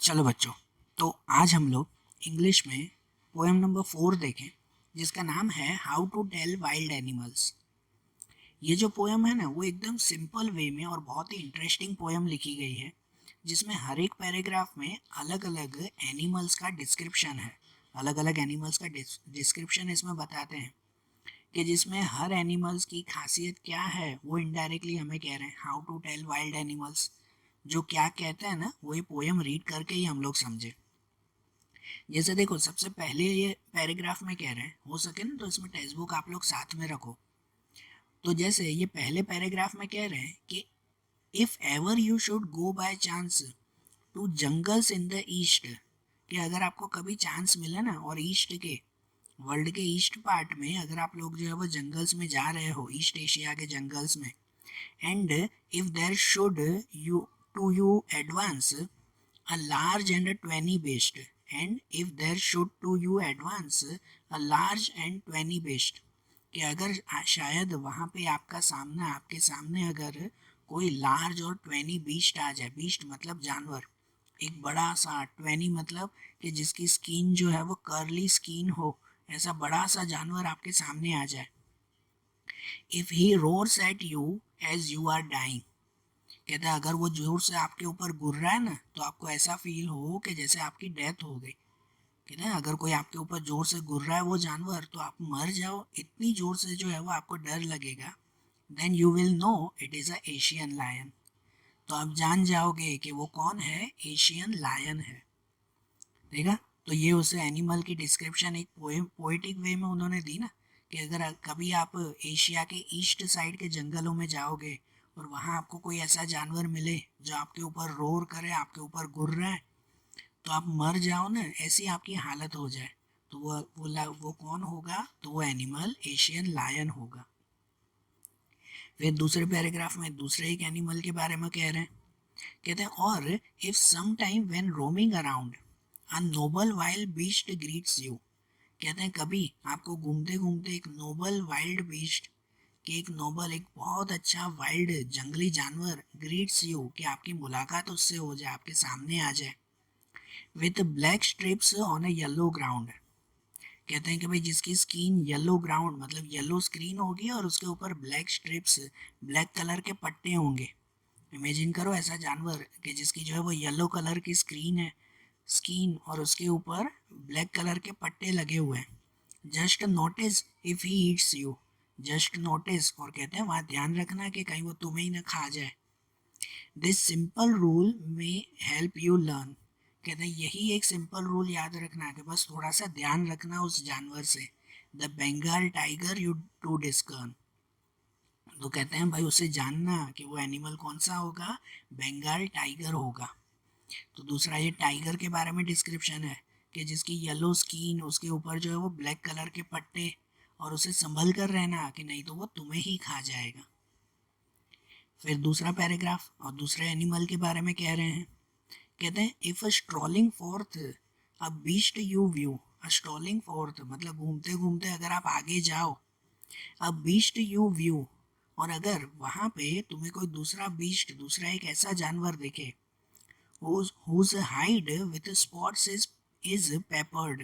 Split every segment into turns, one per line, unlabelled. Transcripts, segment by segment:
चलो बच्चों, तो आज हम लोग इंग्लिश में पोएम नंबर 4 देखें, जिसका नाम है how to tell wild animals. ये जो पोएम है ना, वो एकदम सिंपल वे में और बहुत ही इंटरेस्टिंग पोएम लिखी गई है, जिसमें हर एक पैराग्राफ में अलग अलग एनिमल्स का डिस्क्रिप्शन है। अलग अलग एनिमल्स का डिस्क्रिप्शन इसमें बताते हैं कि जिसमें हर एनिमल्स की खासियत क्या है, वो इनडायरेक्टली हमें कह रहे हैं how to tell wild animals. जो क्या कहते हैं ना, वो ये पोएम रीड करके ही हम लोग समझे। जैसे देखो, सबसे पहले ये पैराग्राफ में कह रहे हैं, हो सके ना तो इसमें टेक्स्ट बुक आप लोग साथ में रखो। तो जैसे ये पहले पैराग्राफ में कह रहे हैं कि if ever you should go by chance to jungles in the east, कि अगर आपको कभी चांस मिले ना और ईस्ट के वर्ल्ड के ईस्ट पार्ट में अगर आप लोग जो है वो जंगल्स में जा रहे हो, ईस्ट एशिया के जंगल्स में, and if there should you to you advance a large and a twenty beast, and if there should to you advance a large and twenty beast, कि अगर शायद वहाँ पे आपके सामने अगर कोई लार्ज और ट्वेनी बीस्ट आ जाए। बीस्ट मतलब जानवर, एक बड़ा सा। ट्वेनी मतलब कि जिसकी स्किन जो है वो कर्ली स्किन हो, ऐसा बड़ा सा जानवर आपके सामने आ जाए। If he roars at you as you are dying, कहते हैं अगर वो जोर से आपके ऊपर गुर्र रहा है ना, तो आपको ऐसा फील हो कि जैसे आपकी डेथ हो गई। कहते हैं अगर कोई आपके ऊपर जोर से गुर्र रहा है वो जानवर, तो आप मर जाओ, इतनी जोर से जो है वो आपको डर लगेगा। Then you will know it is a Asian lion, तो आप जान जाओगे कि वो कौन है, एशियन लायन है। देखा, तो ये उसे एनिमल की डिस्क्रिप्शन एक पोएटिक वे में उन्होंने दी ना, कि अगर कभी आप एशिया के ईस्ट साइड के जंगलों में जाओगे और वहाँ आपको कोई ऐसा जानवर मिले जो आपके ऊपर रोर करे, आपके ऊपर गुर्र रहा है, तो आप मर जाओ ना, ऐसी आपकी हालत हो जाए, तो वो कौन होगा, तो वो एनिमल एशियन लायन होगा। फिर दूसरे पैराग्राफ में दूसरे एक एनिमल के बारे में कह रहे हैं। कहते हैं और if some time when roaming around a noble wild beast greets you, कहते हैं कभी आपको घूमते घूमते एक नोबल वाइल्ड बीस्ट, कि एक नोबल, एक बहुत अच्छा वाइल्ड जंगली जानवर ग्रीट्स यू, कि आपकी मुलाकात उससे हो जाए, आपके सामने आ जाए, with black strips on a yellow ground. कहते हैं कि भाई जिसकी स्किन येलो ग्राउंड मतलब येलो स्क्रीन होगी और उसके ऊपर ब्लैक स्ट्रिप्स, ब्लैक कलर के पट्टे होंगे। इमेजिन करो ऐसा जानवर कि जिसकी जो है वो येलो कलर की स्क्रीन है, स्किन, और उसके ऊपर ब्लैक कलर के पट्टे लगे हुए हैं। Just notice if he eats you, just notice, और कहते हैं वहाँ ध्यान रखना कि कहीं वो तुम्हें ही ना खा जाए। दिस सिंपल रूल में हेल्प यू लर्न, कहते हैं यही एक सिंपल रूल याद रखना है कि बस थोड़ा सा ध्यान रखना उस जानवर से। The Bengal tiger you to discern, तो कहते हैं भाई उसे जानना कि वो एनिमल कौन सा होगा, बंगाल टाइगर होगा। तो दूसरा ये टाइगर के बारे में डिस्क्रिप्शन है कि जिसकी येलो स्किन, उसके ऊपर जो है वो ब्लैक कलर के पट्टे, और उसे संभल कर रहना कि नहीं तो वो तुम्हें ही खा जाएगा। फिर दूसरा पैराग्राफ और दूसरे एनिमल के बारे में कह रहे हैं। कहते हैं if a strolling fourth a beast you view, a strolling fourth मतलब घूमते घूमते अगर आप आगे जाओ, अ बीस्ट यू व्यू, और अगर वहाँ पे तुम्हें कोई दूसरा बीस्ट, दूसरा एक ऐसा जानवर दिखे, whose hide with spots is peppered,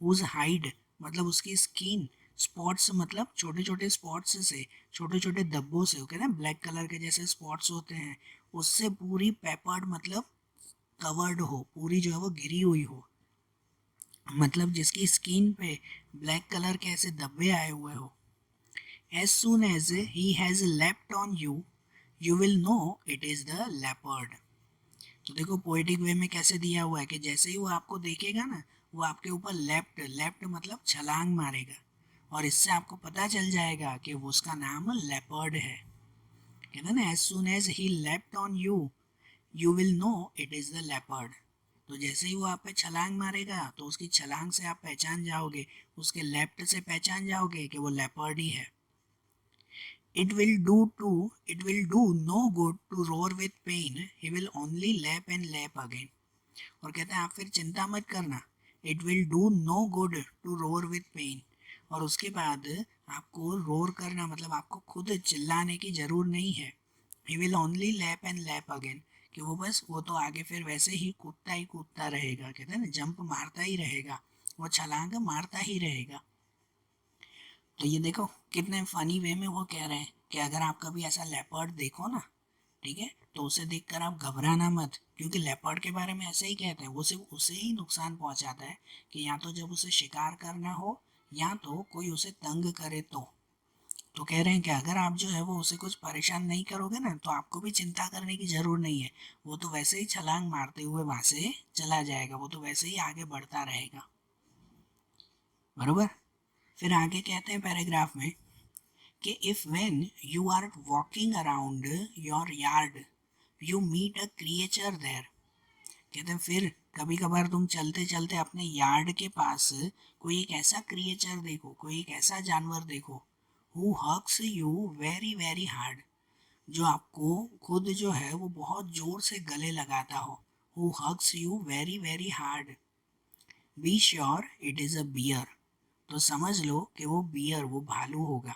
whose hide मतलब उसकी स्किन, स्पॉट्स मतलब छोटे छोटे स्पॉट्स से, छोटे छोटे धब्बों से, कहते हैं ब्लैक कलर के जैसे स्पॉट्स होते हैं, उससे पूरी पेपर्ड मतलब कवर्ड हो, पूरी जो है वो घिरी हुई हो, मतलब जिसकी स्किन पे ब्लैक कलर के ऐसे धब्बे आए हुए हो। As soon as he has leapt on you, you will know it is the leopard. तो देखो पोएटिक वे में कैसे दिया हुआ है कि जैसे ही वो आपको देखेगा ना, वो आपके ऊपर लेफ्ट, लेफ्ट मतलब छलांग मारेगा, और इससे आपको पता चल जाएगा कि वो उसका नाम लेपर्ड है। कहते हैं ना as soon as he left on you, you will know it is the leopard. तो जैसे ही वो आप पे छलांग मारेगा, तो उसकी छलांग से आप पहचान जाओगे, उसके लेफ्ट से पहचान जाओगे कि वो लेपर्ड ही है। It will do no good to roar with pain. He will only lap and lap again. और कहते हैं आप फिर चिंता मत करना, it will do no good to roar with pain, और उसके बाद आपको रोर करना मतलब आपको खुद चिल्लाने की ज़रूर नहीं है। He will only lap and lap again, कि वो तो आगे फिर वैसे ही कूदता रहेगा, कहते हैं ना जंप मारता ही रहेगा, वो छलांग मारता ही रहेगा। तो ये देखो कितने फनी वे में वो कह रहे हैं कि अगर आप कभी ऐसा लेपर्ड देखो ना, ठीक है, तो उसे देखकर आप घबराना मत, क्योंकि लेपर्ड के बारे में ऐसे ही कहते हैं, वो सिर्फ उसे ही नुकसान पहुंचाता है कि या तो जब उसे शिकार करना हो या तो कोई उसे तंग करे तो कह रहे हैं कि अगर आप जो है वो उसे कुछ परेशान नहीं करोगे ना तो आपको भी चिंता करने की जरूर नहीं है, वो तो वैसे ही छलांग मारते हुए वहां से चला जाएगा, वो तो वैसे ही आगे बढ़ता रहेगा। बरोबर। फिर आगे कहते हैं पैराग्राफ में कि if when you are walking around your yard you meet a creature there, कहते हैं फिर कभी कभार तुम चलते चलते अपने यार्ड के पास कोई एक ऐसा क्रिएचर देखो, कोई एक ऐसा जानवर देखो, who hugs you very very hard, जो आपको खुद जो है वो बहुत जोर से गले लगाता हो, who hugs you very very hard, be sure it is a bear, तो समझ लो कि वो बियर, वो भालू होगा।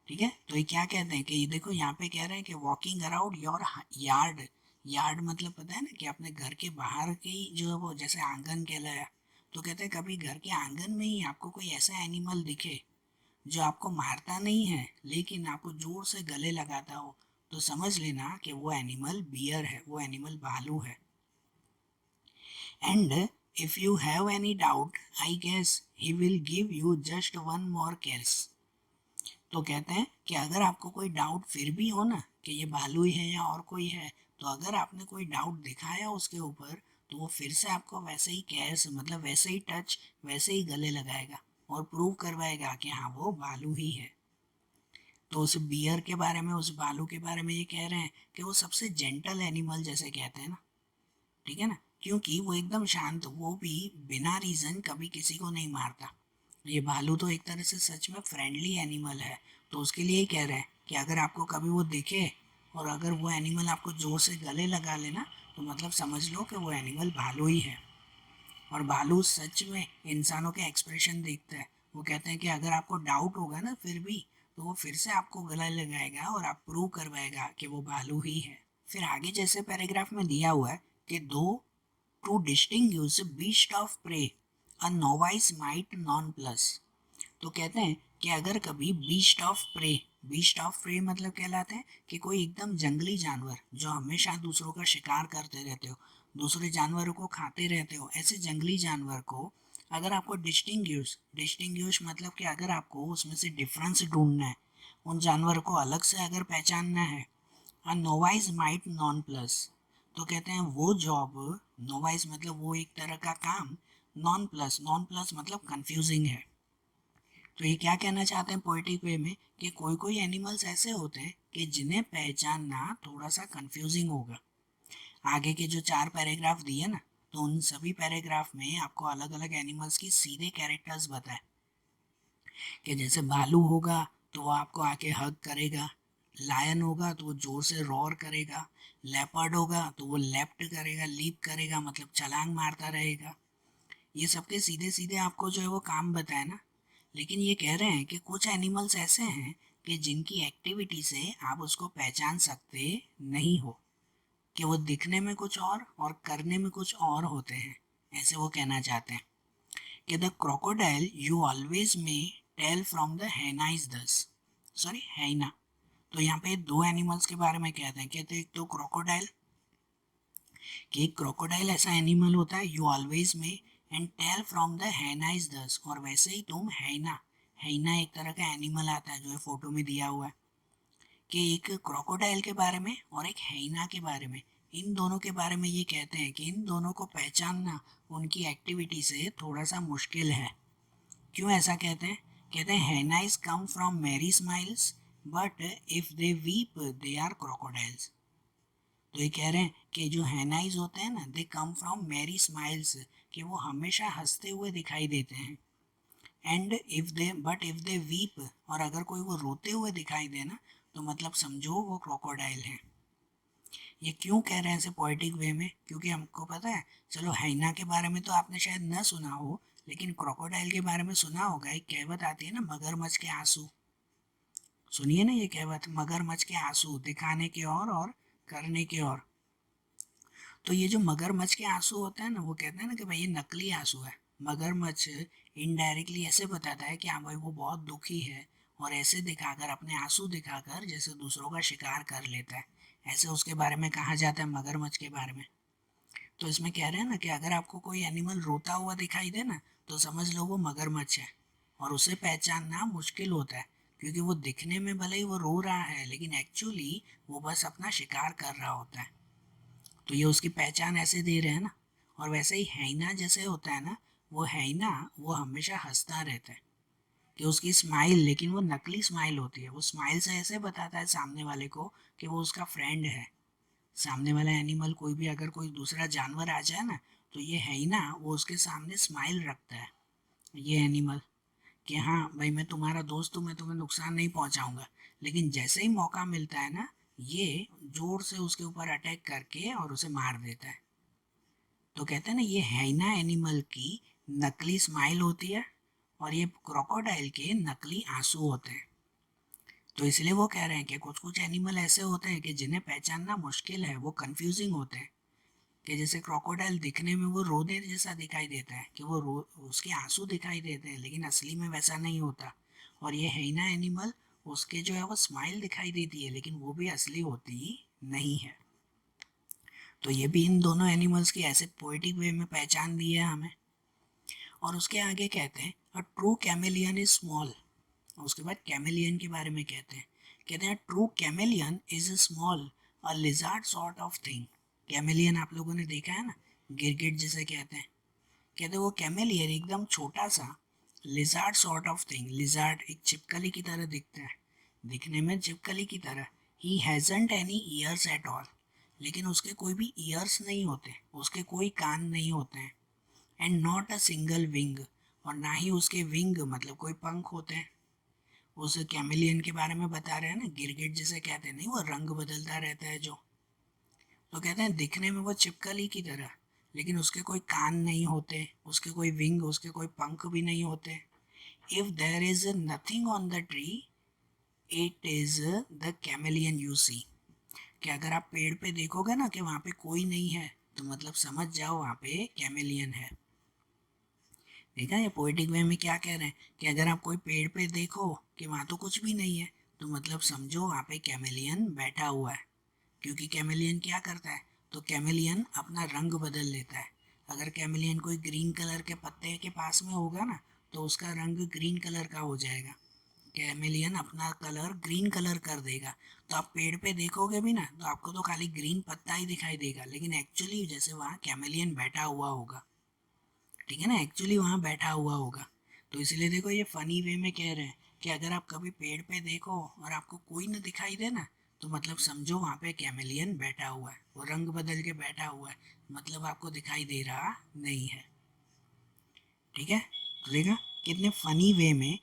ठीक है, तो ये क्या कहते हैं कि ये देखो यहाँ पे कह रहे हैं कि walking around your yard, yard मतलब पता है ना कि अपने घर के बाहर के ही जो है वो जैसे आंगन कहलाया, तो कहते हैं कभी घर के आंगन में ही आपको कोई ऐसा एनिमल दिखे जो आपको मारता नहीं है लेकिन आपको जोर से गले लगाता हो, तो समझ लेना कि वो एनिमल बियर है, वो एनिमल भालू है। And if you have any doubt I guess he will give you just one more case, तो कहते हैं कि अगर आपको कोई डाउट फिर भी हो ना कि ये भालू ही है या और कोई है, तो अगर आपने कोई डाउट दिखाया उसके ऊपर तो वो फिर से आपको वैसे ही कैस मतलब वैसे ही टच, वैसे ही गले लगाएगा और प्रूव करवाएगा कि हाँ वो भालू ही है। तो उस बियर के बारे में, उस भालू के बारे में ये कह रहे हैं कि वो सबसे जेंटल एनिमल जैसे कहते हैं ना, ठीक है ना, क्योंकि वो एकदम शांत, वो भी बिना रीज़न कभी किसी को नहीं मारता। ये भालू तो एक तरह से सच में फ्रेंडली एनिमल है, तो उसके लिए ही कह रहे हैं कि अगर आपको कभी वो दिखे और अगर वो एनिमल आपको जोर से गले लगा लेना तो मतलब समझ लो कि वो एनिमल भालू ही है। और भालू सच में इंसानों के एक्सप्रेशन देखता है, वो कहते हैं कि अगर आपको डाउट होगा ना फिर भी तो वो फिर से आपको गला लगाएगा और आप प्रूव करवाएगा कि वो भालू ही है। फिर आगे जैसे पैराग्राफ में दिया हुआ है कि दो to distinguish beast of prey a novice might nonplus, तो कहते हैं कि अगर कभी beast of prey, beast of prey मतलब कहलाते हैं कि कोई एकदम जंगली जानवर जो हमेशा दूसरों का शिकार करते रहते हो, दूसरे जानवरों को खाते रहते हो, ऐसे जंगली जानवर को अगर आपको डिस्टिंग्विश मतलब कि अगर आपको उसमें से डिफरेंस ढूंढना है, उन जानवरों को अलग से अगर पहचानना है, अ नोवाइस माइट नॉन प्लस, तो कहते हैं वो जॉब, नोवाइस मतलब वो एक तरह का काम, नॉन प्लस मतलब कंफ्यूजिंग है। तो ये क्या कहना चाहते हैं पोएटिक वे में कि कोई कोई एनिमल्स ऐसे होते हैं कि जिन्हें पहचानना थोड़ा सा कंफ्यूजिंग होगा। आगे के जो 4 पैराग्राफ दिए ना, तो उन सभी पैराग्राफ में आपको अलग अलग एनिमल्स की सीधे कैरेक्टर्स बताए कि जैसे भालू होगा तो वो आपको आके हग करेगा, लायन होगा तो वो जोर से रोर करेगा, लेपर्ड होगा तो वो लेफ्ट करेगा, लीप करेगा मतलब छलांग मारता रहेगा। ये सबके सीधे सीधे आपको जो है वो काम बताए ना, लेकिन ये कह रहे हैं कि कुछ एनिमल्स ऐसे हैं कि जिनकी एक्टिविटी से आप उसको पहचान सकते नहीं हो, कि वो दिखने में कुछ और करने में कुछ और होते हैं, ऐसे वो कहना चाहते हैं कि the crocodile you always may tell from the hyena is this, sorry hyena, तो यहाँ पे दो एनिमल्स के बारे में कहते हैं, कहते हैं एक तो क्रोकोडाइल, कि एक क्रोकोडाइल ऐसा एनिमल होता है यू ऑलवेज में and tell from the hyena is दस, और वैसे ही तुम हैना, हैना एक तरह का एनिमल आता है जो है फोटो में दिया हुआ है, कि एक क्रोकोडाइल के बारे में और एक हैना के बारे में, इन दोनों के बारे में ये कहते हैं कि इन दोनों को पहचानना उनकी एक्टिविटी से थोड़ा सा मुश्किल है। क्यों ऐसा कहते हैं? कहते हैं hyena is come from merry smiles but if they weep they are crocodiles, तो ये कह रहे हैं कि जो हैनाइज होते हैं ना दे कम फ्रॉम मैरी स्माइल्स, कि वो हमेशा हंसते हुए दिखाई देते हैं, and if they but if they weep, और अगर कोई वो रोते हुए दिखाई दे ना तो मतलब समझो वो क्रोकोडाइल है। ये क्यों कह रहे हैं ऐसे पोएटिक वे में? क्योंकि हमको पता है, चलो हाइना के बारे में तो आपने शायद न सुना हो, लेकिन क्रोकोडाइल के बारे में सुना होगा। एक कहावत आती है ना, मगरमच्छ के आंसू, सुनिए ना ये कहावत, मगरमच्छ के आंसू दिखाने के और करने के और। तो ये जो मगरमच्छ के आंसू होते हैं ना, वो कहते हैं ना कि भाई ये नकली आंसू है। मगरमच्छ इनडायरेक्टली ऐसे बताता है कि हाँ भाई वो बहुत दुखी है, और ऐसे दिखाकर, अपने आंसू दिखाकर जैसे दूसरों का शिकार कर लेता है, ऐसे उसके बारे में कहा जाता है मगरमच्छ के बारे में। तो इसमें कह रहे हैं ना कि अगर आपको कोई एनिमल रोता हुआ दिखाई दे ना, तो समझ लो वो मगरमच्छ है। और उसे पहचानना मुश्किल होता है, क्योंकि वो दिखने में भले ही वो रो रहा है, लेकिन एक्चुअली वो बस अपना शिकार कर रहा होता है। तो ये उसकी पहचान ऐसे दे रहे हैं ना। और वैसे ही हैना जैसे होता है ना, वो हैना वो हमेशा हंसता रहता है, कि उसकी स्माइल, लेकिन वो नकली स्माइल होती है। वो स्माइल से ऐसे बताता है सामने वाले को कि वो उसका फ्रेंड है। सामने वाला एनिमल, कोई भी अगर कोई दूसरा जानवर आ जाए ना, तो ये हैना वो उसके सामने स्माइल रखता है, ये एनिमल, कि हाँ भाई मैं तुम्हारा दोस्त हूँ, मैं तुम्हें नुकसान नहीं पहुंचाऊंगा। लेकिन जैसे ही मौका मिलता है ना, ये जोर से उसके ऊपर अटैक करके और उसे मार देता है। तो कहते हैं ना, ये हाइना एनिमल की नकली स्माइल होती है, और ये क्रोकोडाइल के नकली आंसू होते हैं। तो इसलिए वो कह रहे हैं कि कुछ कुछ एनिमल ऐसे होते हैं कि जिन्हें पहचानना मुश्किल है, वो कंफ्यूजिंग होते हैं। कि जैसे क्रोकोडाइल दिखने में वो रोने जैसा दिखाई देता है, कि वो रो उसके आंसू दिखाई देते हैं, लेकिन असली में वैसा नहीं होता। और ये हाइना एनिमल, उसके जो है वो स्माइल दिखाई देती है, लेकिन वो भी असली होती नहीं है। तो ये भी इन दोनों एनिमल्स की ऐसे पोएटिक वे में पहचान दी है हमें। और उसके आगे कहते हैं a true chameleon is small. उसके बाद कैमेलियन के बारे में कहते हैं true chameleon is small a lizard sort of thing. Chameleon आप लोगों ने देखा है ना, गिरगिट जिसे कहते हैं। कहते हैं वो कैमेलियन एकदम छोटा सा lizard sort of thing. Lizard एक छिपकली की तरह दिखता है, दिखने में छिपकली की तरह। He hasn't any years at all. लेकिन उसके कोई भी ईयर्स नहीं होते, उसके कोई कान नहीं होते हैं। And not a single wing. और ना ही उसके विंग मतलब कोई पंख होते हैं। उस कैमिलियन के बारे में बता रहे हैं ना, गिरगिट जिसे कहते हैं, नहीं वो रंग बदलता रहता है जो। तो कहते हैं दिखने में वो छिपकली की तरह, लेकिन उसके कोई कान नहीं होते, उसके कोई विंग, उसके कोई पंख भी नहीं होते। If there is nothing on the tree, it is the chameleon you see. कि अगर आप पेड़ पे देखोगे ना कि वहाँ पे कोई नहीं है, तो मतलब समझ जाओ वहाँ पे कैमिलियन है। देखा ये पोएटिक वे में क्या कह रहे हैं, कि अगर आप कोई पेड़ पे देखो कि वहाँ तो कुछ भी नहीं है, तो मतलब समझो वहाँ पे कैमेलियन बैठा हुआ है। क्योंकि कैमेलियन क्या करता है, तो कैमेलियन अपना रंग बदल लेता है। अगर कैमेलियन कोई ग्रीन कलर के पत्ते के पास में होगा ना, तो उसका रंग ग्रीन कलर का हो जाएगा। कैमेलियन अपना कलर ग्रीन कलर कर देगा। तो आप पेड़ पे देखोगे भी ना, तो आपको तो खाली ग्रीन पत्ता ही दिखाई देगा, लेकिन एक्चुअली जैसे वहाँ कैमेलियन बैठा हुआ होगा। ठीक है ना, एक्चुअली वहाँ बैठा हुआ होगा। तो इसलिए देखो ये फनी वे में कह रहे हैं कि अगर आप कभी पेड़ पे देखो और आपको कोई ना दिखाई दे ना, तो मतलब समझो वहाँ पे कैमेलियन बैठा हुआ है, वो रंग बदल के बैठा हुआ है, मतलब आपको दिखाई दे रहा नहीं है। ठीक है, तो देखा कितने फनी वे में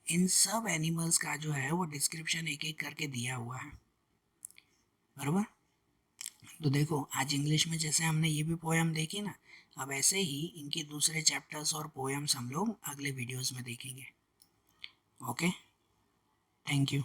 इन सब एनिमल्स का जो है वो डिस्क्रिप्शन एक एक करके दिया हुआ है। बराबर। तो देखो आज इंग्लिश में जैसे हमने ये भी पोएम देखी ना, अब ऐसे ही इनके दूसरे चैप्टर्स और पोएम्स हम लोग अगले वीडियोस में देखेंगे। Okay, thank you.